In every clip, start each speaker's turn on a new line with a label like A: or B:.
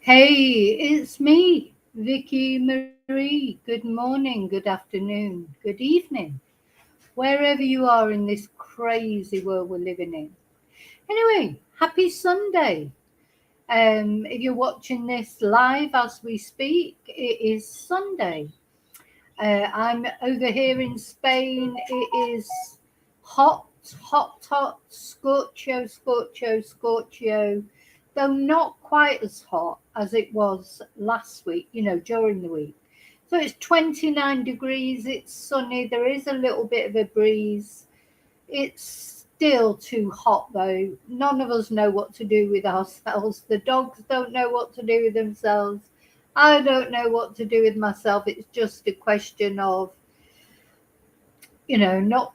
A: Hey, it's me, Vicky Marie. Good morning, good afternoon, good evening, wherever you are in this crazy world we're living in. Anyway, happy Sunday. If you're watching this live as we speak, it is Sunday. I'm over here in Spain. It is hot, scorcho, though not quite as hot as it was last week, during the week. So it's 29 degrees, it's sunny, there is a little bit of a breeze. It's still too hot though. None of us know what to do with ourselves. The dogs don't know what to do with themselves. I don't know what to do with myself. It's just a question of, not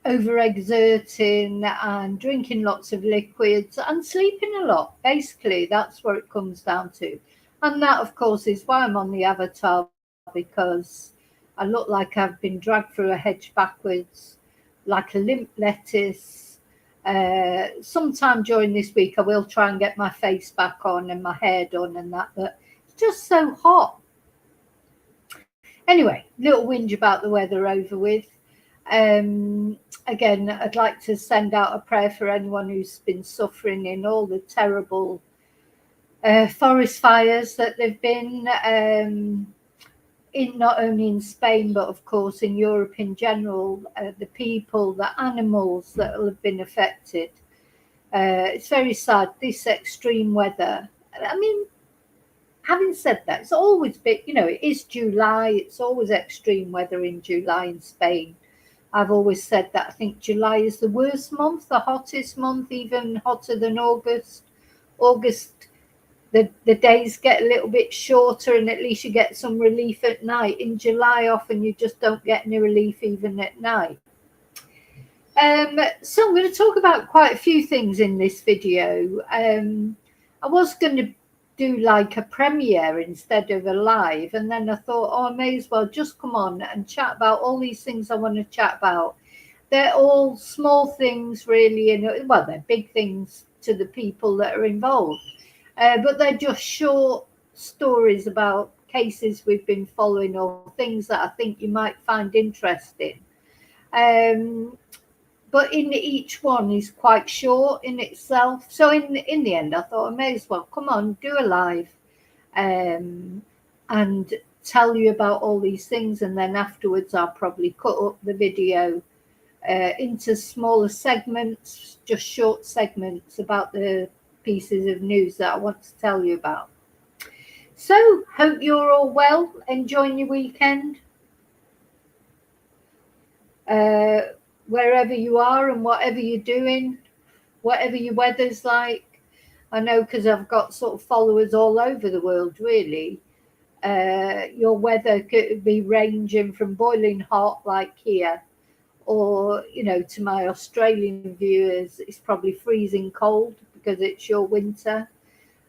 A: overexerting and drinking lots of liquids and sleeping a lot. Basically, that's what it comes down to. And that, of course, is why I'm on the avatar, because I look like I've been dragged through a hedge backwards, like a limp lettuce. Sometime during this week, I will try and get my face back on and my hair done and that, but it's just so hot. Anyway, little whinge about the weather over with. Again, I'd like to send out a prayer for anyone who's been suffering in all the terrible forest fires that they've been in, not only in Spain, but of course in Europe in general, the people, the animals that will have been affected. It's very sad, this extreme weather. I mean, having said that, it's always been, it is July, it's always extreme weather in July in Spain. I've always said that I think July is the worst month, the hottest month, even hotter than August. August, the days get a little bit shorter and at least you get some relief at night. In July, often you just don't get any relief even at night. So I'm going to talk about quite a few things in this video. I was going to do like a premiere instead of a live, and then I thought, I may as well just come on and chat about all these things I want to chat about. They're all small things really, and well, they're big things to the people that are involved, but they're just short stories about cases we've been following or things that I think you might find interesting. But in each one is quite short in itself. So in the end, I thought I may as well come on, do a live, and tell you about all these things. And then afterwards, I'll probably cut up the video into smaller segments, just short segments about the pieces of news that I want to tell you about. So hope you're all well, enjoying your weekend. Wherever you are and whatever you're doing, whatever your weather's like. I know because I've got sort of followers all over the world, really. Your weather could be ranging from boiling hot like here, or, to my Australian viewers, it's probably freezing cold because it's your winter.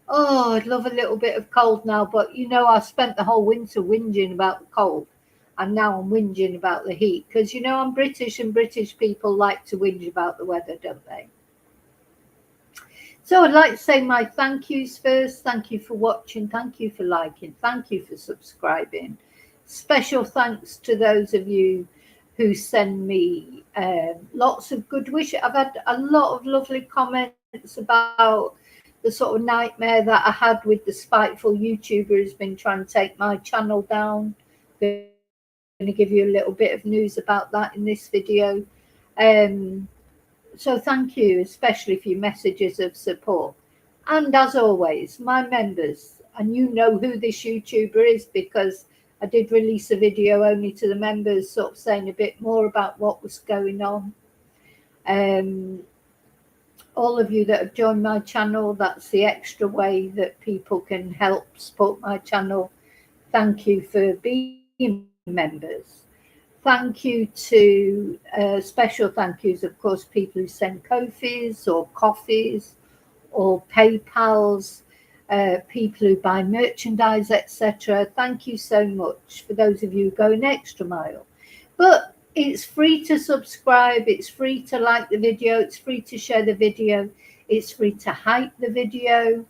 A: Oh, I'd love a little bit of cold now, but, I spent the whole winter whinging about the cold. And now I'm whinging about the heat because, I'm British and British people like to whinge about the weather, don't they? So I'd like to say my thank yous first. Thank you for watching. Thank you for liking. Thank you for subscribing. Special thanks to those of you who send me lots of good wishes. I've had a lot of lovely comments about the sort of nightmare that I had with the spiteful YouTuber who's been trying to take my channel down. Going to give you a little bit of news about that in this video. So thank you, especially for your messages of support. And as always, my members, and you know who this YouTuber is because I did release a video only to the members, sort of saying a bit more about what was going on. All of you that have joined my channel, that's the extra way that people can help support my channel. Thank you for being members. Thank you to special thank yous, of course, people who send Ko-fis or coffees or PayPals, people who buy merchandise, etc. Thank you so much for those of you who go an extra mile. But it's free to subscribe, it's free to like the video, it's free to share the video, it's free to hype the video.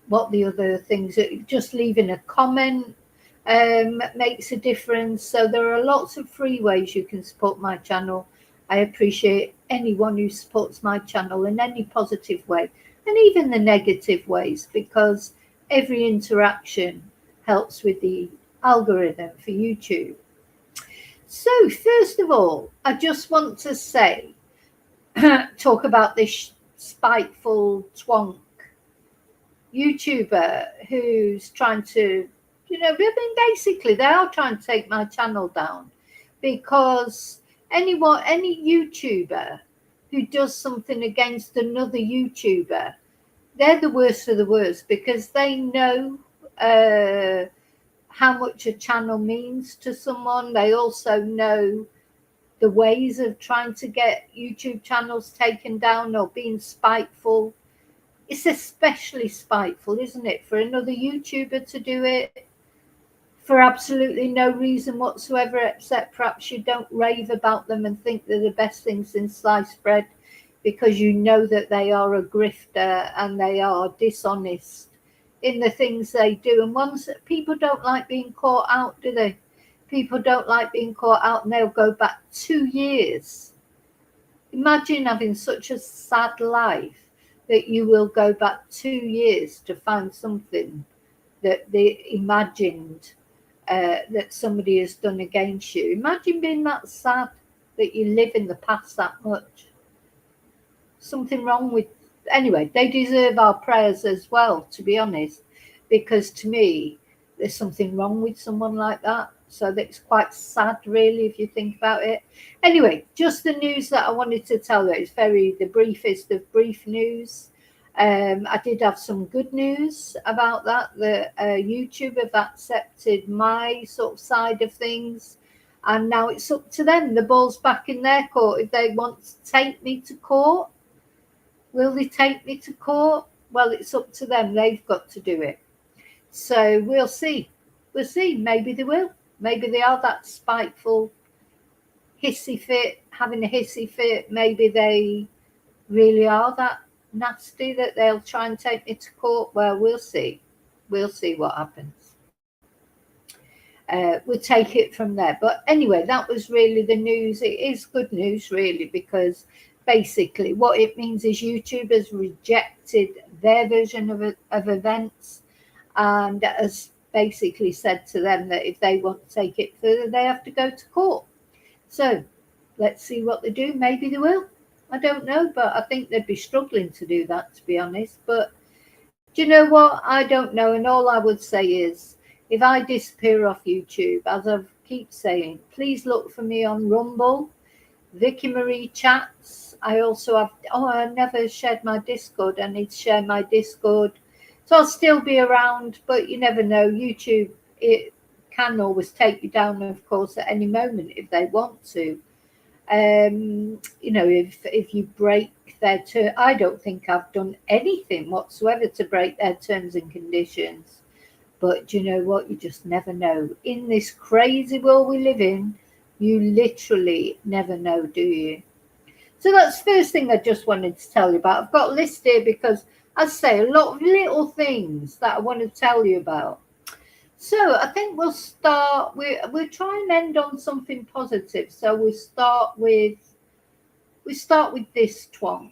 A: what the other things, just leaving a comment makes a difference. So there are lots of free ways you can support my channel. I appreciate anyone who supports my channel in any positive way, and even the negative ways, because every interaction helps with the algorithm for YouTube. So first of all, I just want to say, talk about this spiteful twonk YouTuber who's trying to, I mean, basically they are trying to take my channel down, because any YouTuber who does something against another YouTuber, they're the worst of the worst, because they know how much a channel means to someone. They also know the ways of trying to get YouTube channels taken down or being spiteful. It's especially spiteful, isn't it, for another YouTuber to do it for absolutely no reason whatsoever, except perhaps you don't rave about them and think they're the best thing since sliced bread, because you know that they are a grifter and they are dishonest in the things they do. And once people don't like being caught out, do they? People don't like being caught out, and they'll go back 2 years. Imagine having such a sad life that you will go back 2 years to find something that they imagined that somebody has done against you. Imagine being that sad that you live in the past that much. Something wrong with, anyway, they deserve our prayers as well, to be honest, because to me, there's something wrong with someone like that. So that's quite sad, really, if you think about it. Anyway, just the news that I wanted to tell you. It's the briefest of brief news. I did have some good news about that. The YouTube have accepted my sort of side of things, and now it's up to them. The ball's back in their court. If they want to take me to court, will they take me to court? Well, it's up to them. They've got to do it. So we'll see. We'll see. Maybe they will. Maybe they are that spiteful, hissy fit, having a hissy fit. Maybe they really are that nasty that they'll try and take me to court. Well, we'll see. We'll see what happens. We'll take it from there. But anyway, that was really the news. It is good news, really, because basically what it means is YouTube has rejected their version of events, and has basically said to them that if they want to take it further, they have to go to court. So let's see what they do. Maybe they will. I don't know, but I think they'd be struggling to do that, to be honest. But do you know what? I don't know. And all I would say is, if I disappear off YouTube, as I keep saying, please look for me on Rumble, Vicky Marie Chats. I also have, I never shared my Discord. I need to share my Discord. So I'll still be around, but you never know. YouTube, it can always take you down, of course, at any moment if they want to. If you break their term, I don't think I've done anything whatsoever to break their terms and conditions. But do you know what? You just never know. In this crazy world we live in, you literally never know, do you? So that's the first thing I just wanted to tell you about. I've got a list here because, as I say, a lot of little things that I want to tell you about. So I think we'll start. We'll try and end on something positive. So we start with this twonk.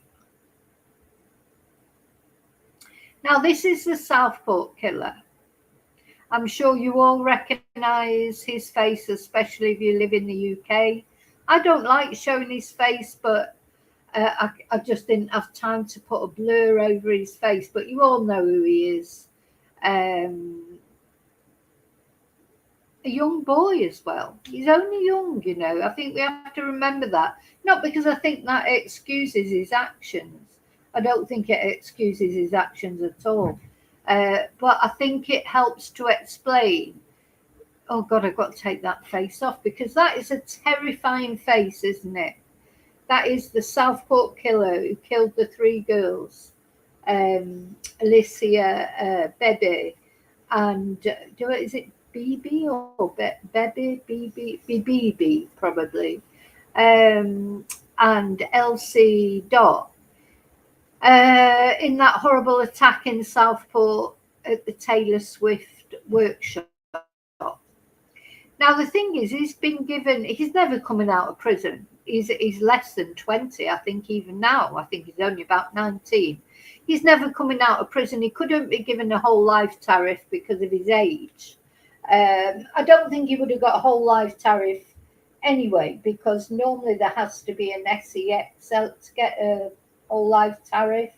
A: Now this is the Southport killer. I'm sure you all recognise his face, especially if you live in the UK. I don't like showing his face, but I just didn't have time to put a blur over his face. But you all know who he is. A young boy as well. He's only young, you know. I think we have to remember that. Not because I think that excuses his actions. I don't think it excuses his actions at all. But I think it helps to explain. Oh God, I've got to take that face off, because that is a terrifying face, isn't it? That is the Southport killer who killed the 3 girls, Alicia, Bebe, and is it BB or Bebe? BB probably, and Elsie Dot. In that horrible attack in Southport, at the Taylor Swift workshop. Now, the thing is, he's never coming out of prison. He's less than 20, I think, even now. I think he's only about 19. He's never coming out of prison. He couldn't be given a whole life tariff because of his age. I don't think he would have got a whole life tariff anyway, because normally there has to be an SEX to get a whole life tariff.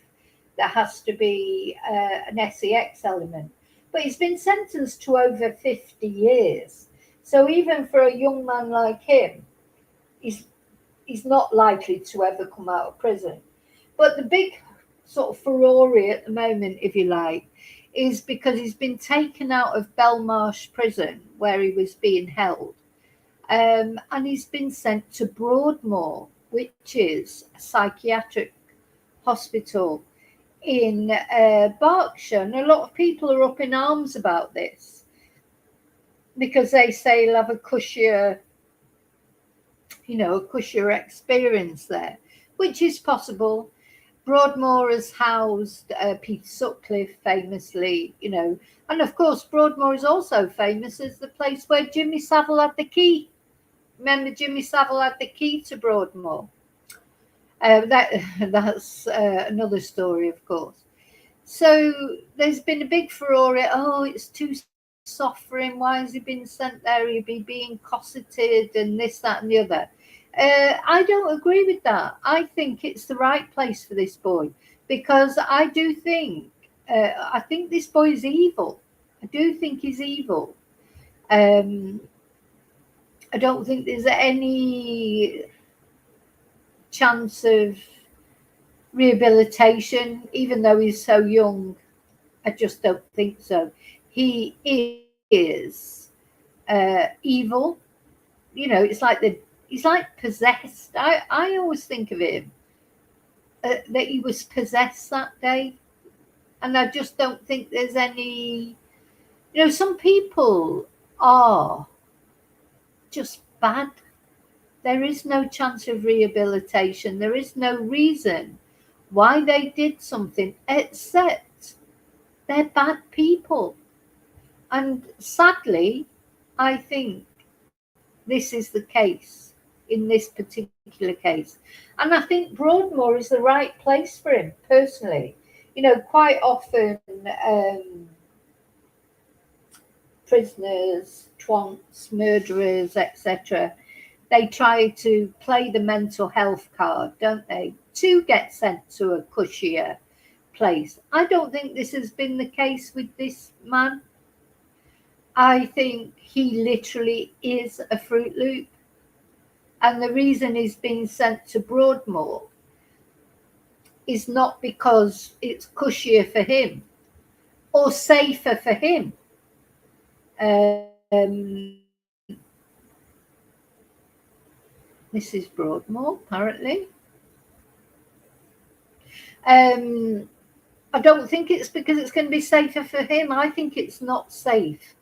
A: There has to be an SEX element. But he's been sentenced to over 50 years. So even for a young man like him, he's not likely to ever come out of prison. But the big sort of furore at the moment, if you like, is because he's been taken out of Belmarsh prison where he was being held. And he's been sent to Broadmoor, which is a psychiatric hospital in Berkshire. And a lot of people are up in arms about this, because they say he'll have a cushier experience there, which is possible. Broadmoor has housed Peter Sutcliffe famously, and of course Broadmoor is also famous as the place where Jimmy Savile had the key. Remember, Jimmy Savile had the key to Broadmoor. That's another story, of course. So there's been a big furore. Oh, it's too soft for him. Why has he been sent there? He'd be being cosseted and this, that, and the other. I don't agree with that. I think it's the right place for this boy, because I do think I think this boy is evil. I do think he's evil. I don't think there's any chance of rehabilitation, even though he's so young. I just don't think so. He is evil. It's like he's like possessed. I always think of him that he was possessed that day, and I just don't think there's any. Some people are just bad. There is no chance of rehabilitation. There is no reason why they did something, except they're bad people. And sadly, I think this is the case in this particular case. And I think Broadmoor is the right place for him, personally. Quite often prisoners, twonks, murderers, etc., they try to play the mental health card, don't they, to get sent to a cushier place. I don't think this has been the case with this man. I think he literally is a Fruit Loop. And the reason he's been sent to Broadmoor is not because it's cushier for him or safer for him. This is Broadmoor, apparently. I don't think it's because it's going to be safer for him. I think it's not safe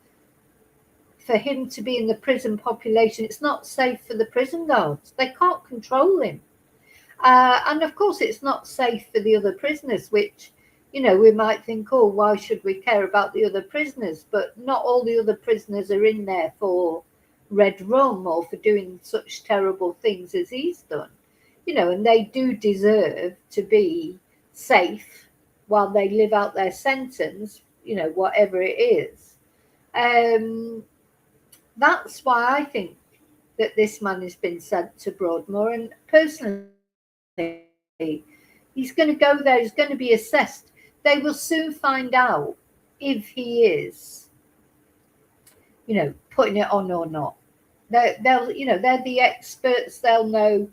A: for him to be in the prison population. It's not safe for the prison guards. They can't control him. And of course, it's not safe for the other prisoners, which, we might think, oh, why should we care about the other prisoners? But not all the other prisoners are in there for red rum or for doing such terrible things as he's done. And they do deserve to be safe while they live out their sentence, whatever it is. That's why I think that this man has been sent to Broadmoor. And personally, he's going to go there. He's going to be assessed. They will soon find out if he is, putting it on or not. They'll, they're the experts. They'll know.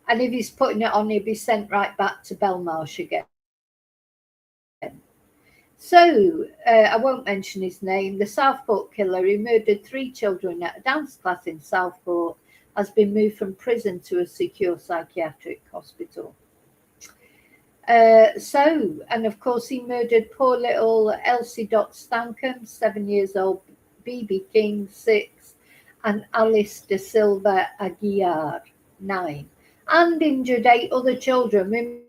A: And if he's putting it on, he'll be sent right back to Belmarsh again. So, I won't mention his name. The Southport killer who murdered 3 children at a dance class in Southport has been moved from prison to a secure psychiatric hospital. And of course, he murdered poor little Elsie Dot Stankham, 7 years old, BB King, 6, and Alice De Silva Aguiar, 9, and injured 8 other children. We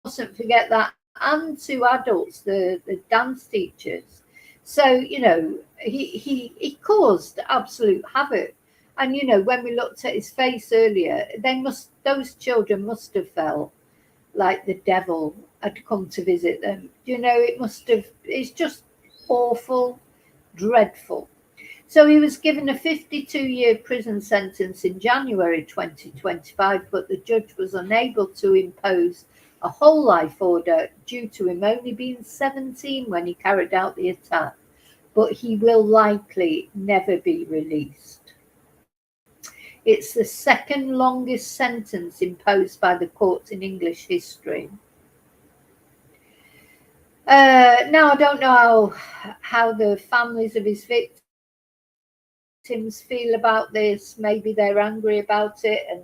A: mustn't forget that and two adults, the dance teachers. So, he caused absolute havoc. And, when we looked at his face earlier, those children must have felt like the devil had come to visit them. It's just awful, dreadful. So he was given a 52-year prison sentence in January 2025, but the judge was unable to impose a whole life order due to him only being 17 when he carried out the attack. But he will likely never be released. It's the second longest sentence imposed by the courts in English history. Now, I don't know how the families of his victims feel about this. Maybe they're angry about it, and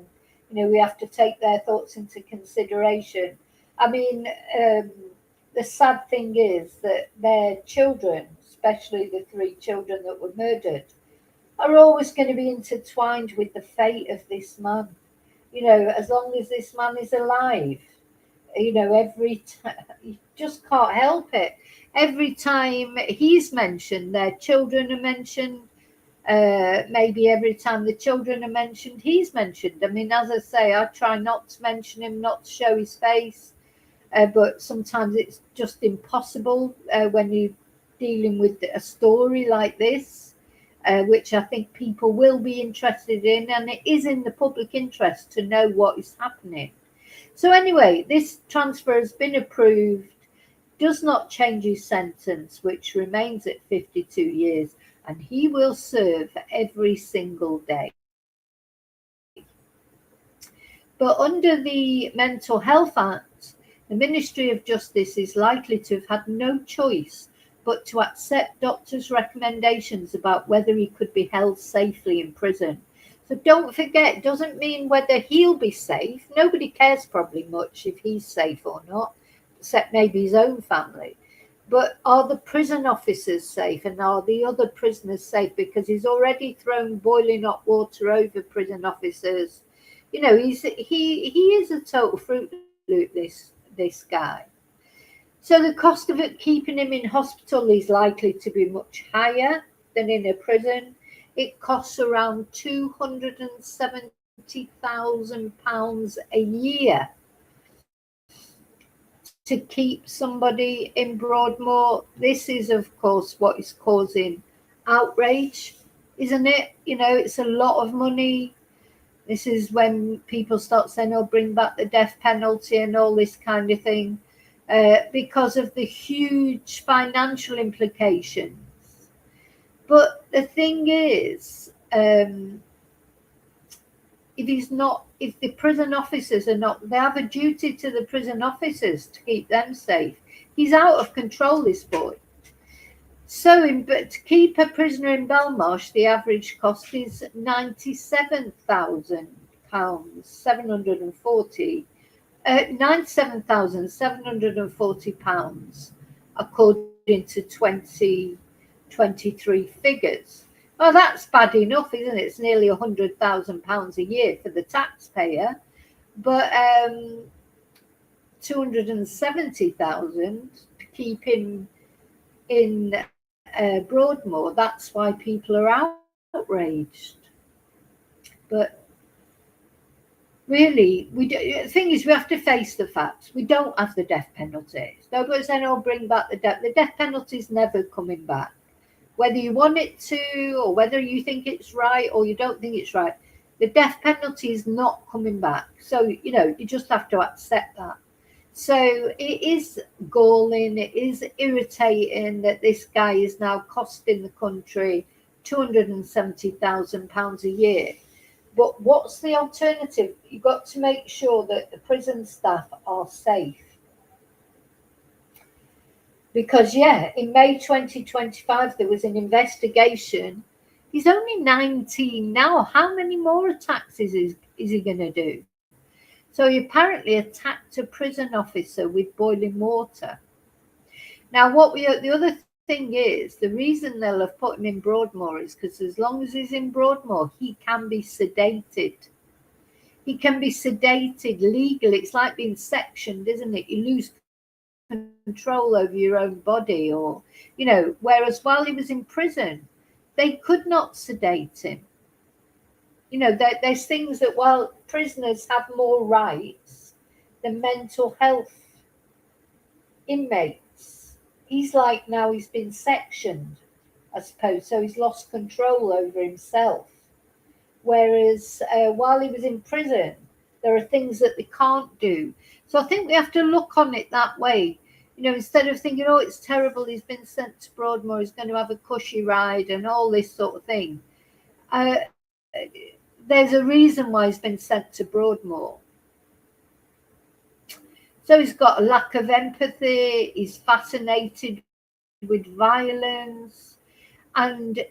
A: we have to take their thoughts into consideration. I mean, the sad thing is that their children, especially the 3 children that were murdered, are always going to be intertwined with the fate of this man. As long as this man is alive, every time, you just can't help it. Every time he's mentioned, their children are mentioned. Maybe every time the children are mentioned, he's mentioned. I mean, as I say, I try not to mention him, not to show his face, but sometimes it's just impossible when you're dealing with a story like this. Which I think people will be interested in, and it is in the public interest to know what is happening. So anyway, this transfer has been approved, does not change his sentence, which remains at 52 years, and he will serve every single day. But under the Mental Health Act, the Ministry of Justice is likely to have had no choice but to accept doctors' recommendations about whether he could be held safely in prison. So don't forget, it doesn't mean whether he'll be safe. Nobody cares probably much if he's safe or not, except maybe his own family. But are the prison officers safe, and are the other prisoners safe? Because he's already thrown boiling hot water over prison officers. He is a total Fruit Loop, this guy. So the cost of it, keeping him in hospital, is likely to be much higher than in a prison. It costs around £270,000 a year to keep somebody in Broadmoor. This is, of course, what is causing outrage, isn't it? It's a lot of money. This is when people start saying, "Oh, bring back the death penalty," and all this kind of thing. Because of the huge financial implications. But the thing is, if the prison officers are not, they have a duty to the prison officers to keep them safe. He's out of control, this boy. So, but to keep a prisoner in Belmarsh, the average cost is £97,740. £97,740 according to 2023 figures. Well, that's bad enough, isn't it? It's nearly £100,000 a year for the taxpayer, but 270,000 to keep him in Broadmoor. That's why people are outraged. But really, the thing is, we have to face the facts. We don't have the death penalty. Nobody's saying, "Oh, bring back the death." The death penalty is never coming back. Whether you want it to, or whether you think it's right, or you don't think it's right, the death penalty is not coming back. So, you just have to accept that. So it is galling, it is irritating that this guy is now costing the country £270,000 a year. But what's the alternative? You've got to make sure that the prison staff are safe. Because, in May 2025, there was an investigation. He's only 19 now. How many more attacks is he going to do? So he apparently attacked a prison officer with boiling water. Now, the other thing is, the reason they'll have put him in Broadmoor is because as long as he's in Broadmoor, he can be sedated. He can be sedated legally. It's like being sectioned, isn't it? You lose control over your own body, or, you know, whereas while he was in prison, they could not sedate him. You know, there's things that while prisoners have more rights than mental health inmates, he's like, now he's been sectioned, I suppose, so he's lost control over himself. Whereas while he was in prison, there are things that they can't do. So I think we have to look on it that way. You know, instead of thinking, oh, it's terrible, he's been sent to Broadmoor, he's going to have a cushy ride and all this sort of thing. There's a reason why he's been sent to Broadmoor. So he's got a lack of empathy, he's fascinated with violence, and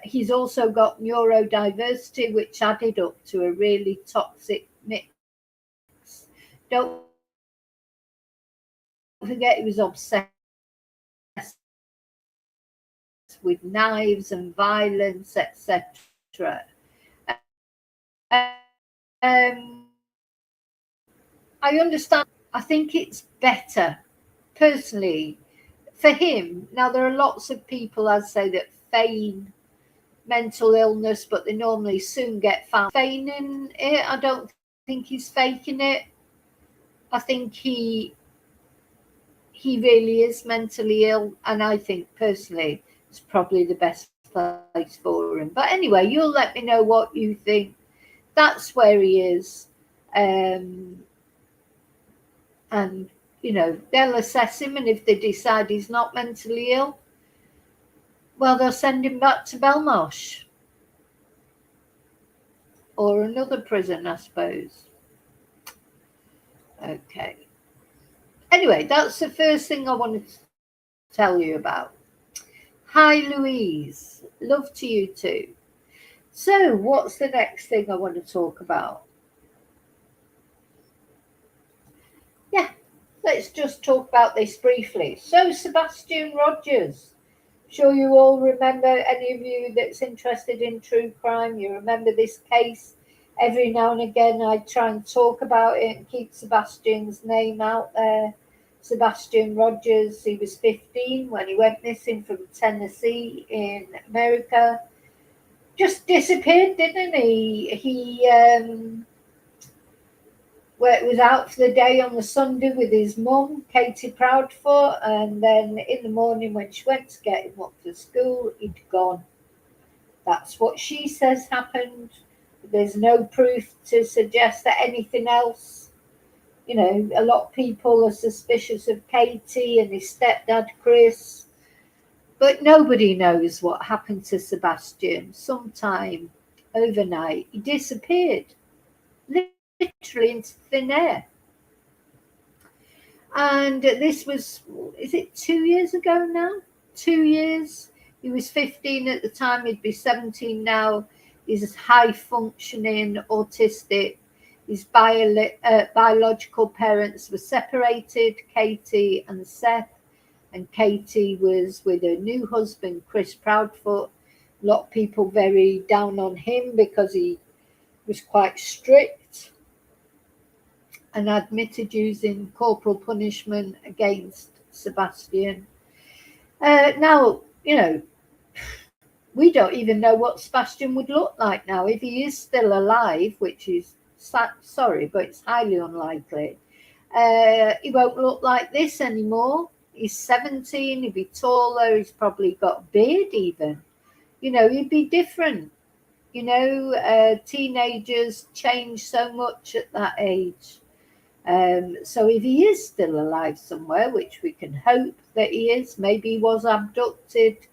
A: he's also got neurodiversity, which added up to a really toxic mix. Don't forget, he was obsessed with knives and violence, etc. I understand. I think it's better, personally, for him. Now, there are lots of people, I'd say, that feign mental illness, but they normally soon get found feigning it. I don't think he's faking it. I think he really is mentally ill, and I think personally it's probably the best place for him. But anyway, you'll let me know what you think. That's where he is. And, you know, they'll assess him, and if they decide he's not mentally ill, well, they'll send him back to Belmarsh or another prison, I suppose. Okay. Anyway, that's the first thing I wanted to tell you about. Hi, Louise. Love to you too. So, what's the next thing I want to talk about? Yeah, let's just talk about this briefly. So, Sebastian Rogers. Sure you all remember, any of you that's interested in true crime, you remember this case. Every now and again I try and talk about it and keep Sebastian's name out there. Sebastian Rogers, he was 15 when he went missing from Tennessee in America. Just disappeared, didn't he? He was out for the day on the Sunday with his mum, Katie Proudfoot, and then in the morning when she went to get him up for school, he'd gone. That's what she says happened. There's no proof to suggest that anything else. You know, a lot of people are suspicious of Katie and his stepdad, Chris, but nobody knows what happened to Sebastian. Sometime overnight, he disappeared, literally into thin air. And this was, is it 2 years ago now? 2 years. He was 15 at the time, he'd be 17 now. He's high functioning, autistic. His biological parents were separated, Katie and Seth, and Katie was with her new husband, Chris Proudfoot. A lot of people very down on him because he was quite strict and admitted using corporal punishment against Sebastian. Now, you know, we don't even know what Sebastian would look like now. If he is still alive, which is, sorry, but it's highly unlikely, he won't look like this anymore. He's 17, he'd be taller, he's probably got a beard even. You know, he'd be different. You know, teenagers change so much at that age. So if he is still alive somewhere, which we can hope that he is, maybe he was abducted,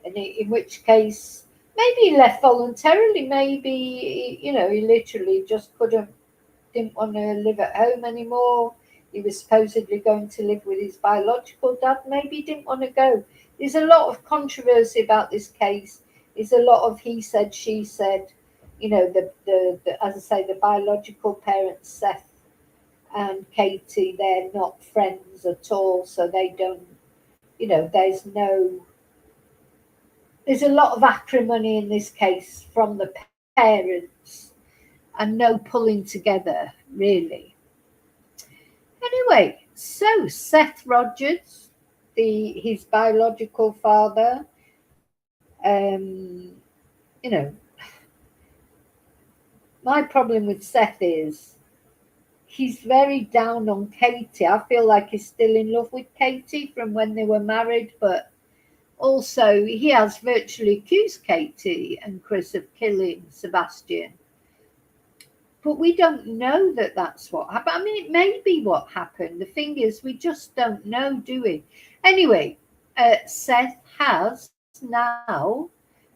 A: and in which case, maybe he left voluntarily, maybe, you know, he literally just didn't want to live at home anymore. He was supposedly going to live with his biological dad. Maybe he didn't want to go. There's a lot of controversy about this case. There's a lot of he said, she said. You know, the as I say, the biological parents, Seth and Katie, they're not friends at all. So they don't, you know, there's a lot of acrimony in this case from the parents and no pulling together, really. Anyway, So Seth Rogers, his biological father, you know, my problem with Seth is he's very down on Katie. I feel like he's still in love with Katie from when they were married, but also he has virtually accused Katie and Chris of killing Sebastian. But we don't know that that's what happened. I mean, it may be what happened. The thing is, we just don't know, do we? Anyway, Seth has now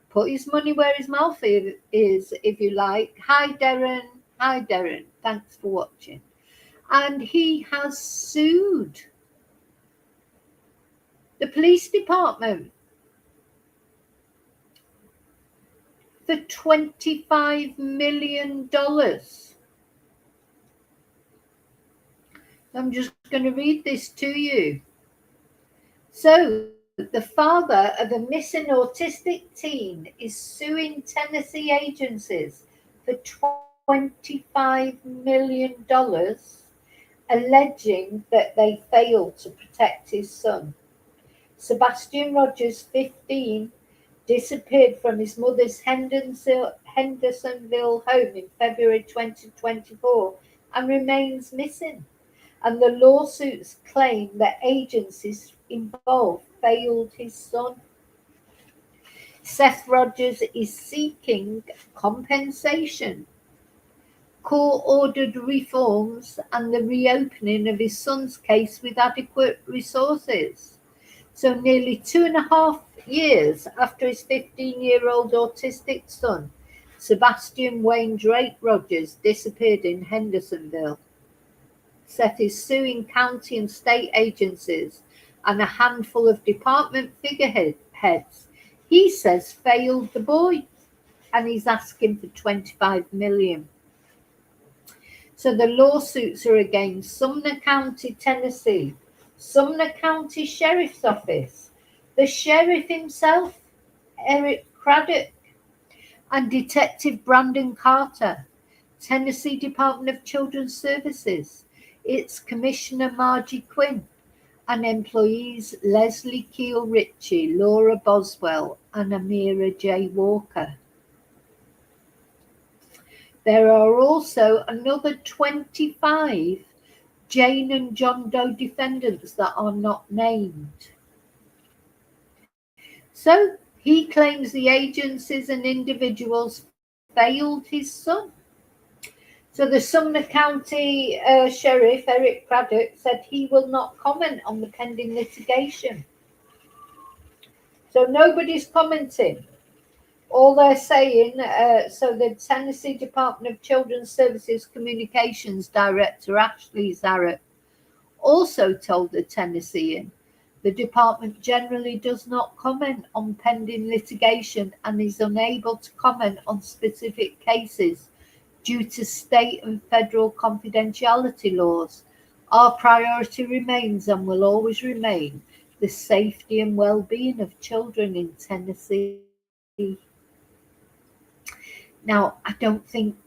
A: put his money where his mouth is, if you like. Hi, Darren. Hi, Darren. Thanks for watching. And he has sued the police department for $25 million. I'm just going to read this to you. So, the father of a missing autistic teen is suing Tennessee agencies for $25 million, alleging that they failed to protect his son. Sebastian Rogers, 15, disappeared from his mother's Hendersonville home in February 2024 and remains missing. And the lawsuits claim that agencies involved failed his son. Seth Rogers is seeking compensation, court-ordered reforms, and the reopening of his son's case with adequate resources. So nearly 2.5 years after his 15-year-old autistic son, Sebastian Wayne Drake Rogers, disappeared in Hendersonville, Seth is suing county and state agencies and a handful of department figureheads he says failed the boy, and he's asking for $25 million. So the lawsuits are against Sumner County, Tennessee, Sumner County Sheriff's Office, the sheriff himself, Eric Craddock, and Detective Brandon Carter, Tennessee Department of Children's Services, its Commissioner Margie Quinn, and employees Leslie Keel Ritchie, Laura Boswell, and Amira J. Walker. There are also another 25 Jane and John Doe defendants that are not named. So he claims the agencies and individuals failed his son. So the Sumner County Sheriff, Eric Craddock, said he will not comment on the pending litigation. So nobody's commenting. All they're saying, so the Tennessee Department of Children's Services Communications Director, Ashley Zarrett, also told the Tennessean, the department generally does not comment on pending litigation and is unable to comment on specific cases due to state and federal confidentiality laws. Our priority remains and will always remain the safety and well-being of children in Tennessee. Now, I don't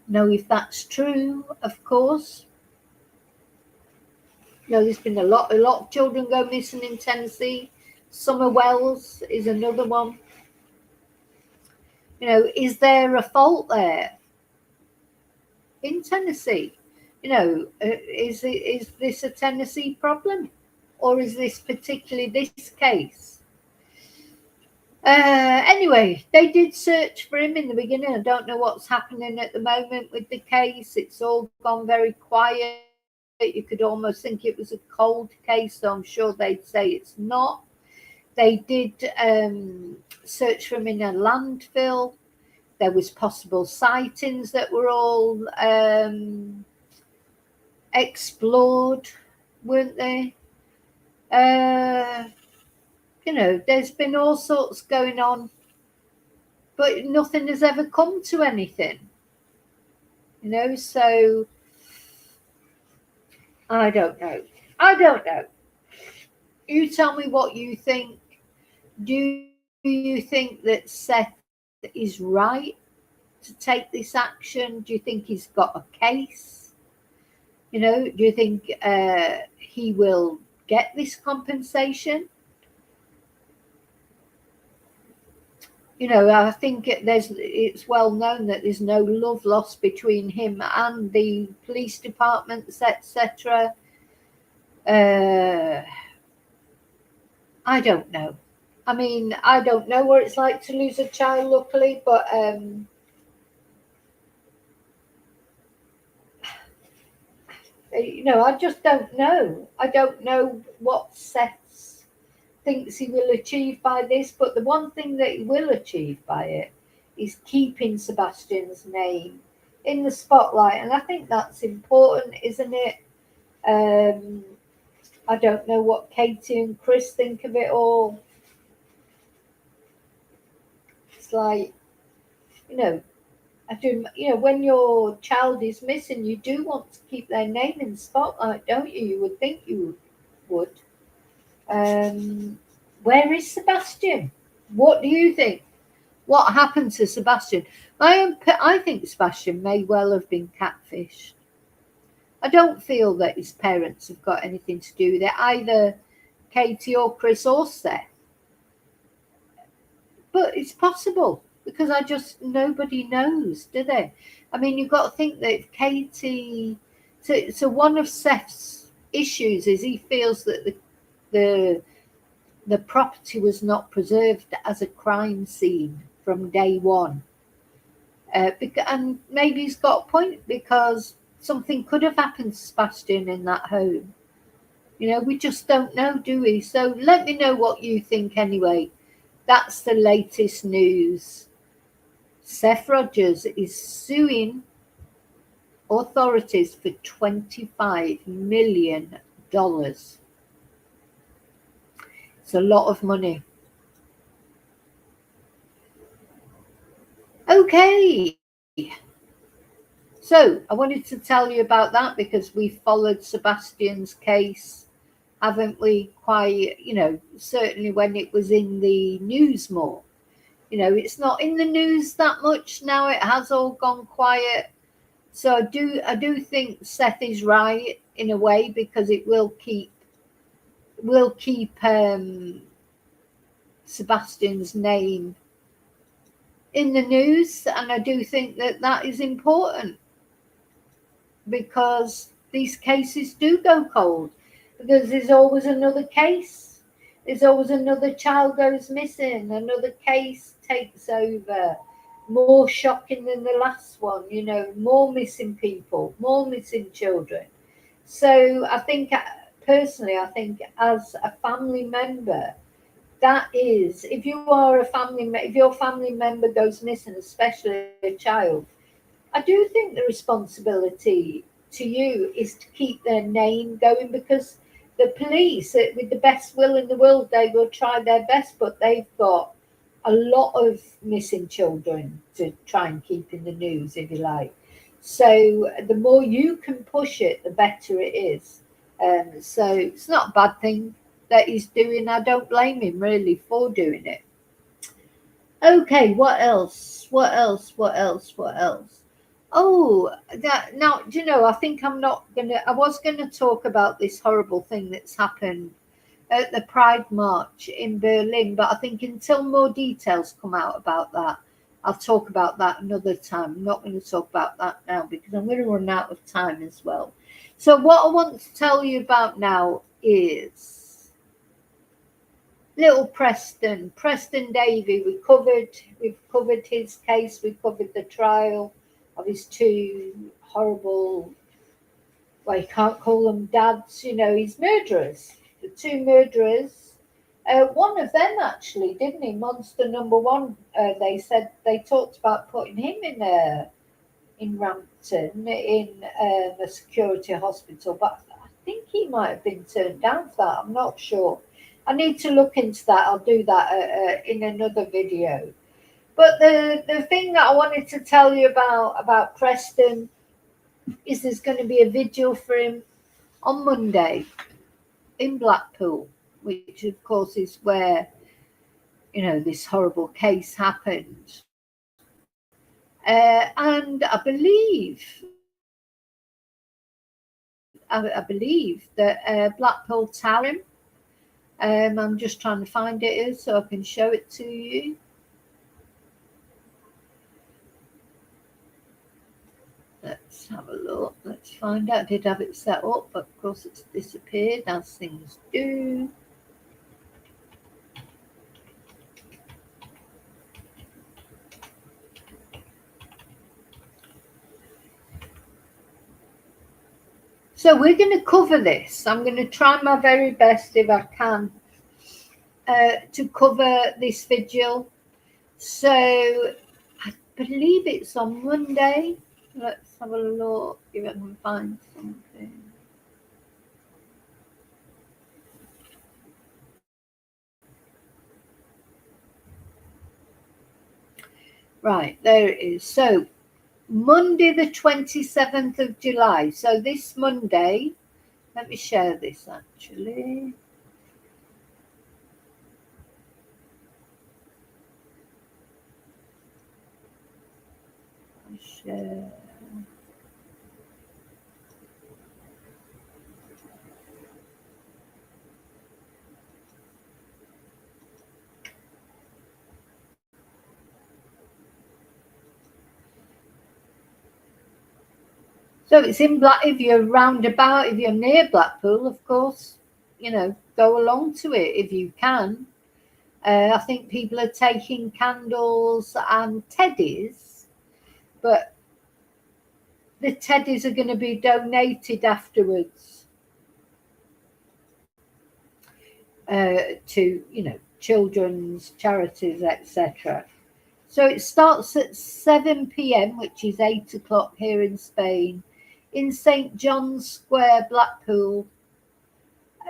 A: know if that's true, of course. There's been a lot of children go missing in Tennessee. Summer Wells is another one. Is there a fault there in Tennessee? Is this a Tennessee problem, or is this particularly this case? Anyway, they did search for him in the beginning. I don't know what's happening at the moment with the case. It's all gone very quiet. You could almost think it was a cold case, so I'm sure they'd say it's not. They did search for him in a landfill. There was possible sightings that were all explored, weren't they? There's been all sorts going on, but nothing has ever come to anything. So I don't know. You tell me what you think. Do you think that Seth is right to take this action? Do you think he's got a case? You know, do you think he will get this compensation? You know, I think it's well known that there's no love lost between him and the police departments, etc. I don't know. I mean, I don't know what it's like to lose a child, luckily, but you know, I just don't know. I don't know what Seth thinks he will achieve by this, but the one thing that he will achieve by it is keeping Sebastian's name in the spotlight, and I think that's important, isn't it? I don't know what Katie and Chris think of it all. It's like, you know, I do. You know, when your child is missing, you do want to keep their name in the spotlight, don't you? You would think you would. Where is Sebastian? What do you think? What happened to Sebastian? I think Sebastian may well have been catfished. I don't feel that his parents have got anything to do with it, either Katie or Chris or Seth. But it's possible because nobody knows, do they? I mean, you've got to think that if Katie, so one of Seth's issues is he feels that the property was not preserved as a crime scene from day one. And maybe he's got a point, because something could have happened to Sebastian in that home. You know, we just don't know, do we? So let me know what you think anyway. That's the latest news. Seth Rogers is suing authorities for $25 million. It's a lot of money. Okay. So I wanted to tell you about that because we followed Sebastian's case, haven't we? Quite, you know, certainly when it was in the news more. You know, it's not in the news that much now. It has all gone quiet. So I do think Seth is right in a way, because it will keep Sebastian's name in the news, and I do think that is important, because these cases do go cold, because there's always another case. There's always another child goes missing, another case takes over, more shocking than the last one, you know, more missing people, more missing children. So I think, personally, I think as a family member, that is, if you are if your family member goes missing, especially a child, I do think the responsibility to you is to keep their name going, because the police, with the best will in the world, they will try their best, but they've got a lot of missing children to try and keep in the news, if you like. So the more you can push it, the better it is. So it's not a bad thing that he's doing. I don't blame him really for doing it. Okay, what else? What else? What else? What else? Oh, that now, do you know, I think I was gonna talk about this horrible thing that's happened at the Pride March in Berlin, but I think until more details come out about that, I'll talk about that another time. I'm not going to talk about that now because I'm going to run out of time as well. So what I want to tell you about now is little Preston Davey. We've covered his case. We covered the trial of his two horrible, well, you can't call them dads, you know, he's murderers. The two murderers. One of them actually, didn't he? Monster number one. They said they talked about putting him in Rampton in a security hospital, but I think he might have been turned down for that. I'm not sure. I need to look into that. I'll do that in another video. But the thing that I wanted to tell you about Preston is there's going to be a vigil for him on Monday in Blackpool, which of course is where, you know, this horrible case happened. And I believe I believe that Blackpool Tower. I'm just trying to find it here so I can show it to you. Let's have a look. Let's find out. I did have it set up, but of course it's disappeared, as things do. So we're going to cover this. I'm going to try my very best, if I can, to cover this vigil. So I believe it's on Monday. Let's have a look if I can find something. Right, there it is. So Monday the 27th of July. So this Monday, let me share this actually. Share. So it's in if you're roundabout, if you're near Blackpool, of course, you know, go along to it if you can. I think people are taking candles and teddies, but the teddies are going to be donated afterwards to, you know, children's charities, etc. So it starts at 7 p.m, which is 8 o'clock here in Spain, in St. John's Square, Blackpool.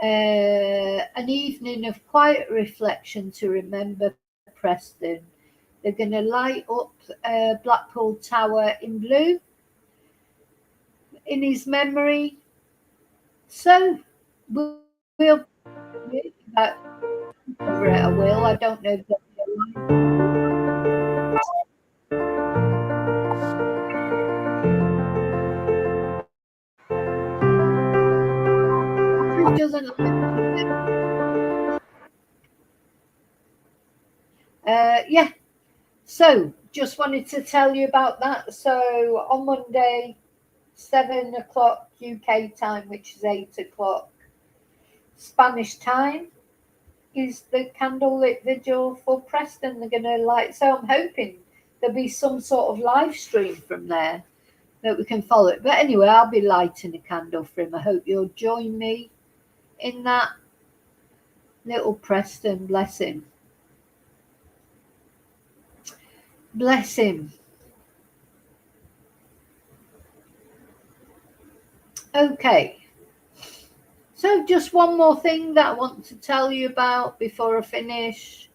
A: An evening of quiet reflection to remember Preston. They're going to light up Blackpool Tower in blue in his memory. So we'll cover it. I will. I don't know if doesn't. Yeah. So just wanted to tell you about that. So on Monday, 7 o'clock UK time, which is 8 o'clock Spanish time, is the candlelit vigil for Preston. They're going to light. So I'm hoping there'll be some sort of live stream from there that we can follow it. But anyway, I'll be lighting a candle for him. I hope you'll join me in that. Little Preston, bless him. Bless him. Okay. So just one more thing that I want to tell you about before I finish.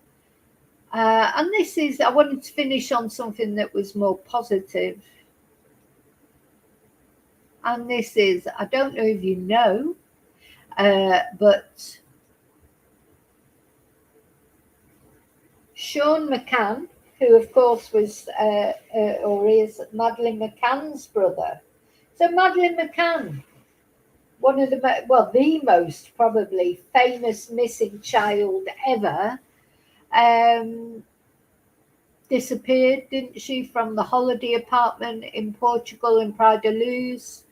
A: And this is, I wanted to finish on something that was more positive. And this is, I don't know if you know, but Sean McCann, who of course was or is Madeleine McCann's brother. So Madeleine McCann, one of the most probably famous missing child ever, disappeared, didn't she, from the holiday apartment in Portugal in Praia da Luz.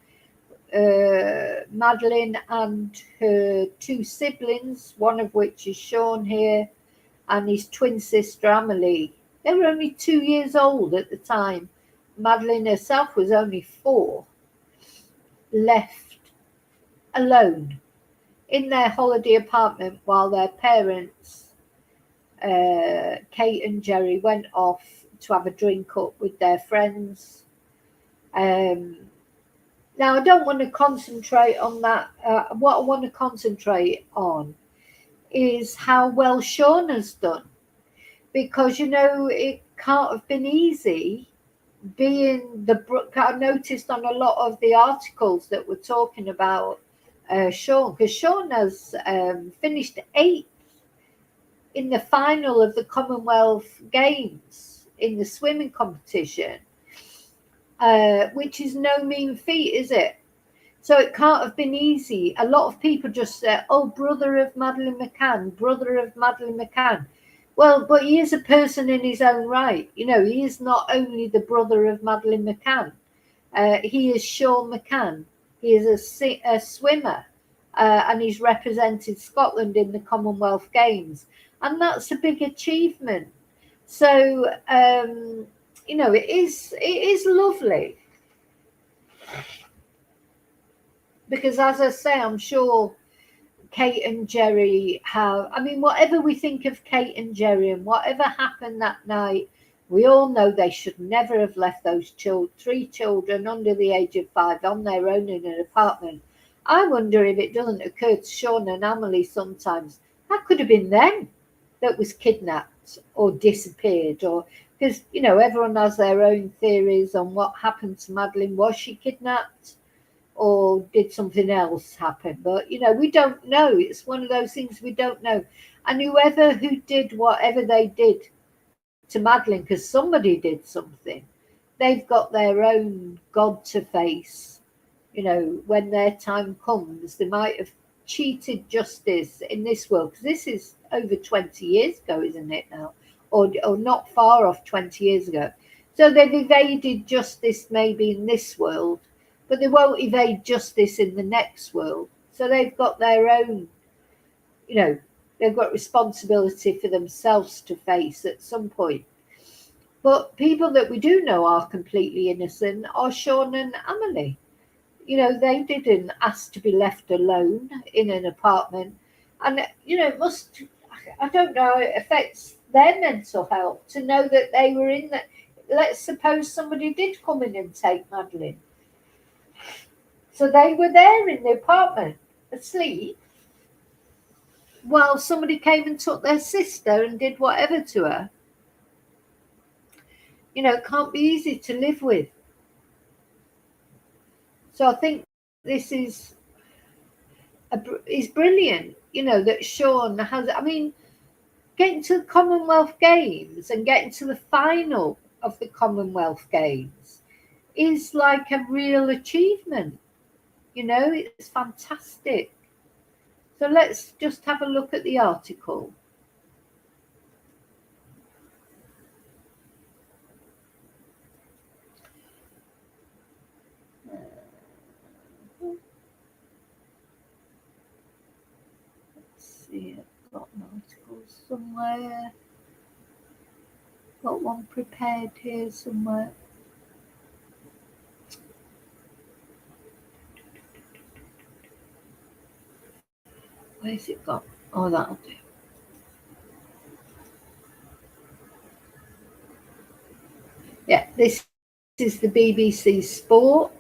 A: Madeleine and her two siblings, one of which is Sean here, and his twin sister Amelie. They were only 2 years old at the time. Madeleine herself was only 4, left alone in their holiday apartment while their parents, Kate and Jerry, went off to have a drink up with their friends. Now, I don't want to concentrate on that. What I want to concentrate on is how well Sean has done. Because, you know, it can't have been easy being I noticed on a lot of the articles that were talking about Sean, because Sean has finished 8th in the final of the Commonwealth Games in the swimming competition, which is no mean feat, is it? So it can't have been easy. A lot of people just say, oh, brother of Madeleine McCann, brother of Madeleine McCann. Well, but he is a person in his own right. You know, he is not only the brother of Madeleine McCann. He is Sean McCann. He is a swimmer, and he's represented Scotland in the Commonwealth Games. And that's a big achievement. So, you know, it is lovely. Because as I say, I'm sure Kate and Jerry have, I mean, whatever we think of Kate and Jerry and whatever happened that night, we all know they should never have left those three children under the age of 5 on their own in an apartment. I wonder if it doesn't occur to Sean and Amelie sometimes, that could have been them that was kidnapped or disappeared, or because, you know, everyone has their own theories on what happened to Madeleine. Was she kidnapped? Or did something else happen? But, you know, we don't know. It's one of those things we don't know. And who did whatever they did to Madeleine, because somebody did something, they've got their own God to face. You know, when their time comes, they might have cheated justice in this world, because this is over 20 years ago, isn't it now? Or not far off 20 years ago. So they've evaded justice maybe in this world, but they won't evade justice in the next world. So they've got their own, you know, they've got responsibility for themselves to face at some point. But people that we do know are completely innocent are Sean and Amelie. You know, they didn't ask to be left alone in an apartment. And, you know, it must, I don't know, it affects their mental health to know that they were in that. Let's suppose somebody did come in and take Madeleine. So they were there in the apartment, asleep, while somebody came and took their sister and did whatever to her. You know, it can't be easy to live with. So I think this is brilliant, you know, that Sean has, I mean, getting to the Commonwealth Games and getting to the final of the Commonwealth Games is like a real achievement. You know, it's fantastic. So let's just have a look at the article. Let's see, I've got an article somewhere. Got one prepared here somewhere. Where's it gone? Oh, that'll do. Yeah, this is the BBC Sport.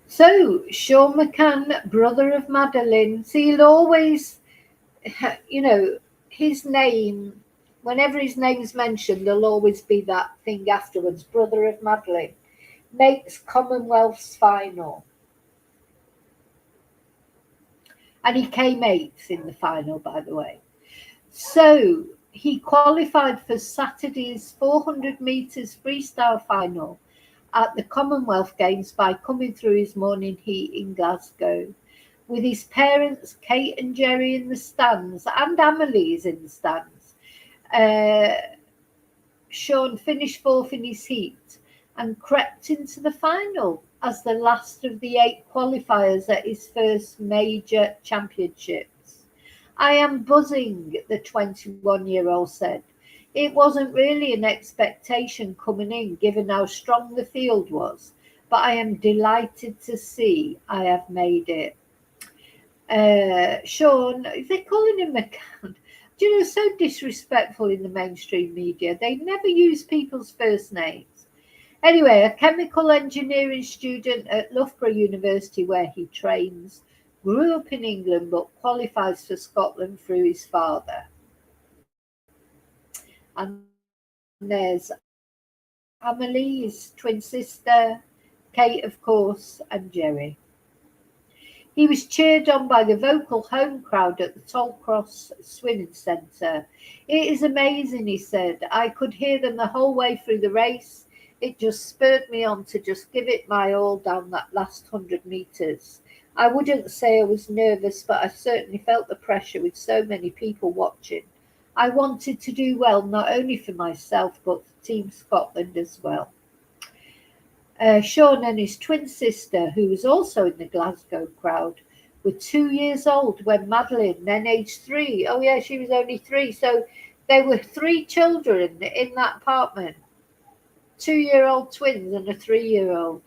A: So, Sean McCann, brother of Madeleine, so he'll always, you know, his name, whenever his name's mentioned, there'll always be that thing afterwards, brother of Madeleine, makes Commonwealth's final. And he came 8th in the final, by the way. So he qualified for Saturday's 400 metres freestyle final at the Commonwealth Games by coming through his morning heat in Glasgow. With his parents, Kate and Jerry, in the stands, and Amelie's in the stands. Sean finished 4th in his heat and crept into the final as the last of the 8 qualifiers at his first major championships. I am buzzing, the 21-year-old said. It wasn't really an expectation coming in, given how strong the field was, but I am delighted to see I have made it. Sean, they're calling him McCann. Do you know, so disrespectful in the mainstream media. They never use people's first names. Anyway, a chemical engineering student at Loughborough University, where he trains, grew up in England but qualifies for Scotland through his father. And there's Amelie's twin sister, Kate, of course, and Jerry. He was cheered on by the vocal home crowd at the Tollcross Swimming Centre. It is amazing, he said. I could hear them the whole way through the race. It just spurred me on to just give it my all down that last 100 metres. I wouldn't say I was nervous, but I certainly felt the pressure with so many people watching. I wanted to do well, not only for myself, but for Team Scotland as well. Sean and his twin sister, who was also in the Glasgow crowd, were 2 years old when Madeleine, then aged 3. Oh yeah, she was only 3. So there were 3 children in that apartment. 2-year-old twins and a 3-year-old.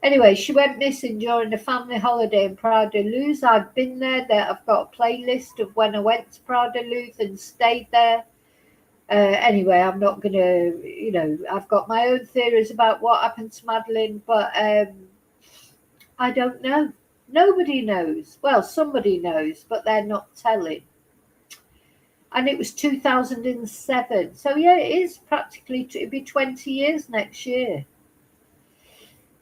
A: Anyway, she went missing during a family holiday in Praderluz. I've been there. I've got a playlist of when I went to Praderluz and stayed there. Anyway, I'm not going to, I've got my own theories about what happened to Madeleine, but I don't know. Nobody knows. Well, somebody knows, but they're not telling. And it was 2007. So, yeah, it is practically, it'll be 20 years next year.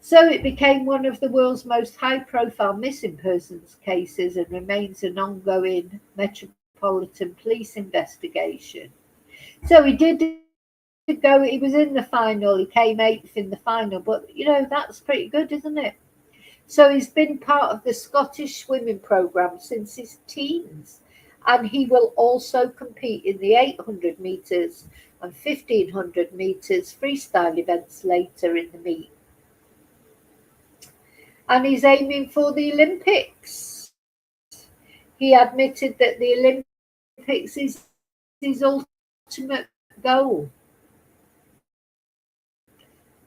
A: So it became one of the world's most high-profile missing persons cases and remains an ongoing Metropolitan Police investigation. So he did go, he was in the final, he came 8th in the final, but, that's pretty good, isn't it? So he's been part of the Scottish swimming programme since his teens, and he will also compete in the 800 metres and 1500 metres freestyle events later in the meet. And he's aiming for the Olympics. He admitted that the Olympics is his ultimate goal.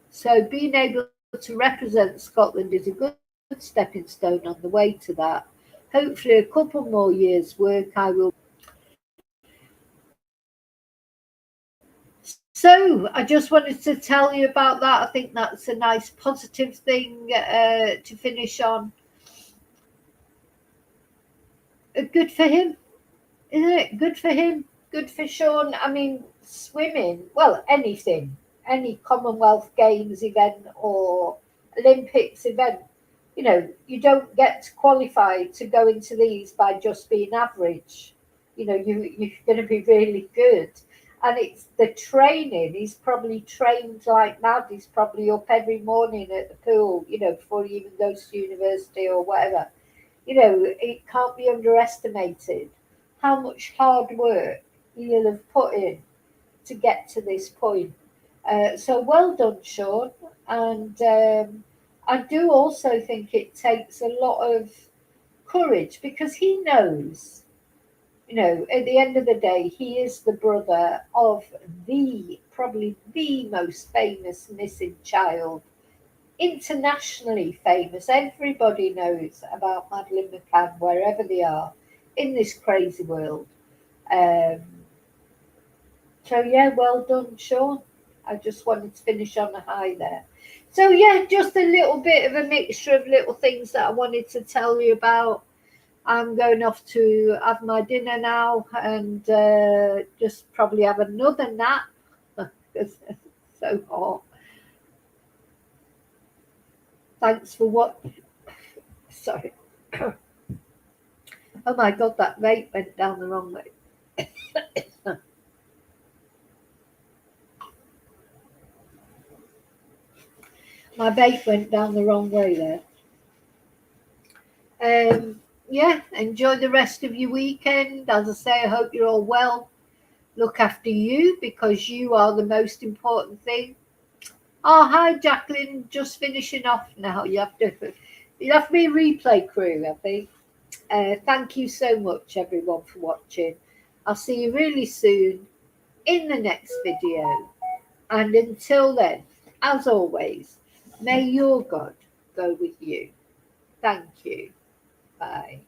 A: So being able to represent Scotland is a good stepping stone on the way to that. Hopefully a couple more years' work I will. So I just wanted to tell you about that. I think that's a nice positive thing to finish on. Good for him, isn't it? Good for him. Good for Sean. I mean, swimming, well, anything, any Commonwealth Games event or Olympics event, you don't get qualified to go into these by just being average. You're going to be really good. And it's the training. He's probably trained like mad. He's probably up every morning at the pool, before he even goes to university or whatever. It can't be underestimated how much hard work he'll have put in to get to this point. So well done, Sean. And I do also think it takes a lot of courage because he knows, at the end of the day, he is the brother of probably the most famous missing child, internationally famous. Everybody knows about Madeleine McCann wherever they are in this crazy world. So yeah, well done, Sean. I just wanted to finish on a high there. So yeah, just a little bit of a mixture of little things that I wanted to tell you about. I'm going off to have my dinner now and just probably have another nap because it's so hot. Thanks for what? Sorry. Oh my God, that vape went down the wrong way. My vape went down the wrong way there. Yeah, enjoy the rest of your weekend. As I say, I hope you're all well. Look after you because you are the most important thing. Oh, hi, Jacqueline. Just finishing off now. You have to be a replay crew, I think. Thank you so much, everyone, for watching. I'll see you really soon in the next video. And until then, as always, may your God go with you. Thank you. Bye.